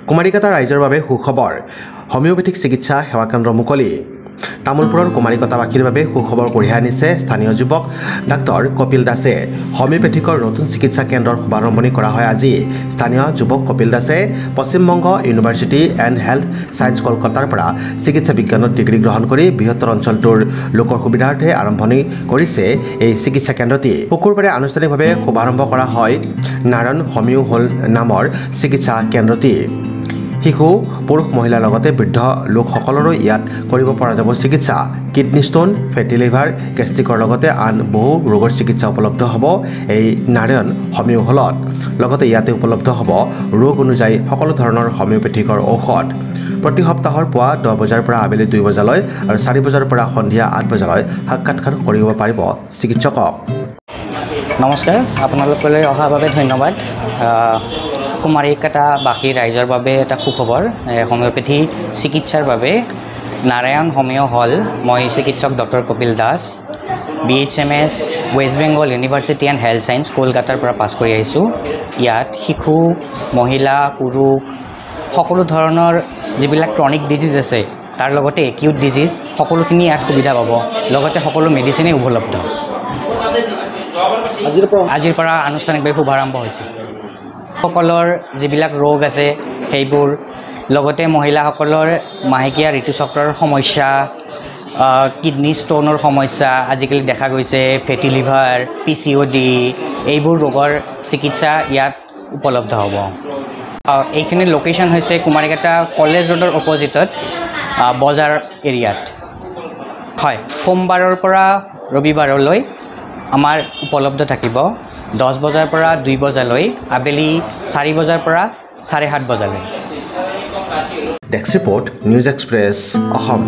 কুমাৰিকাটা ৰাইজৰ বাবে সুখবৰ হোমিওপেথিক চিকিৎসা সেৱা কেন্দ্ৰ মুকলি তামুলপুৰৰ কুমাৰিকাটাবাসীৰ বাবে সুখবৰ কঢ়িয়াই আনিছে স্থানীয় যুৱক ডাক্তৰ কপিল দাসে হোমিওপেথিকৰ নতুন চিকিৎসা কেন্দ্ৰৰ শুভাৰম্ভণি কৰা হয় আজি স্থানীয় যুৱক কপিল দাসে Paschimbanga university and health science কলকাতাৰ পৰা চিকিৎসা বিজ্ঞানত ডিগ্ৰী গ্ৰহণ কৰি বৃহত্তৰ অঞ্চলটোৰ লোকৰ সুবিধাৰ্থে আৰম্ভণি কৰিছে এই চিকিৎসা কেন্দ্ৰটি শুকুৰবাৰে আনুষ্ঠানিকভাৱে শুভাৰম্ভ কৰা হয় নাৰায়ণ হোমিও হল নামৰ চিকিৎসা কেন্দ্ৰটি শিশু পুৰুষ মহিলাৰ লগতে বৃদ্ধ লোকসকলৰো ইয়াত কৰিব পৰা যাব চিকিৎসা কিডনি ষ্টোন ফেটি লিভাৰ গেষ্ট্ৰিকৰ লগতে আন বহু ৰোগৰ চিকিৎসা উপলব্ধ হ'ব এই নাৰায়ণ হোমিও হলত লগতে ইয়াতে উপলব্ধ হ'ব ৰোগ অনুযায়ী সকলো ধৰণৰ হোমিওপেথিকৰ ঔষধ প্ৰতি সপ্তাহৰ পুৱা 10 বজাৰ পৰা আবেলি 2 বজালৈ আৰু 4 বজাৰ পৰা সন্ধিয়া 8 বজালৈ সাক্ষাৎকাৰ কৰিব পাৰিব চিকিৎসকক নমস্কাৰ আপোনালোকলৈ অহাৰ বাবে ধন্যবাদ কুমাৰিকাটাবাসী ৰাইজৰ বাবে এটা সুখবৰ হোমিওপেথি চিকিৎসাৰ বাবে নাৰায়ণ হোমিও হল মই চিকিৎসক doctor Kapil Das BHMS West Bengal university and health science কলকাতাৰ পৰা পাছ কৰি আহিছোঁ ইয়াত শিশু মহিলা পুৰুষ সকলো ধৰণৰ যিবিলাক ক্ৰনিক ডিজিজ আছে তাৰ লগতে একিউট ডিজিজ সকলোখিনি ইয়াত সুবিধা পাব লগতে সকলো মেডিচিনে উপলব্ধ আজিৰ পৰা আনুষ্ঠানিকভাৱে শুভাৰম্ভ হৈছে সকলৰ যিবিলাক ৰোগ আছে সেইবোৰ লগতে মহিলাসকলৰ মাহেকীয়া ঋতুচক্ৰৰ সমস্যা কিডনি ষ্টোনৰ সমস্যা আজিকালি দেখা গৈছে ফেটি লিভাৰ PCOD এইবোৰ ৰোগৰ চিকিৎসা ইয়াত উপলব্ধ হ'ব এইখিনি লোকেশ্যন হৈছে কুমাৰিকাটা কলেজ ৰোডৰ অপজিটত বজাৰ এৰিয়াত হয় সোমবাৰৰ পৰা ৰবিবাৰলৈ আমাৰ উপলব্ধ থাকিব 10 বজাৰ পৰা 2 বজালৈ আবেলি 4 বজাৰ পৰা 7:30 বজালৈ desk report news express Assam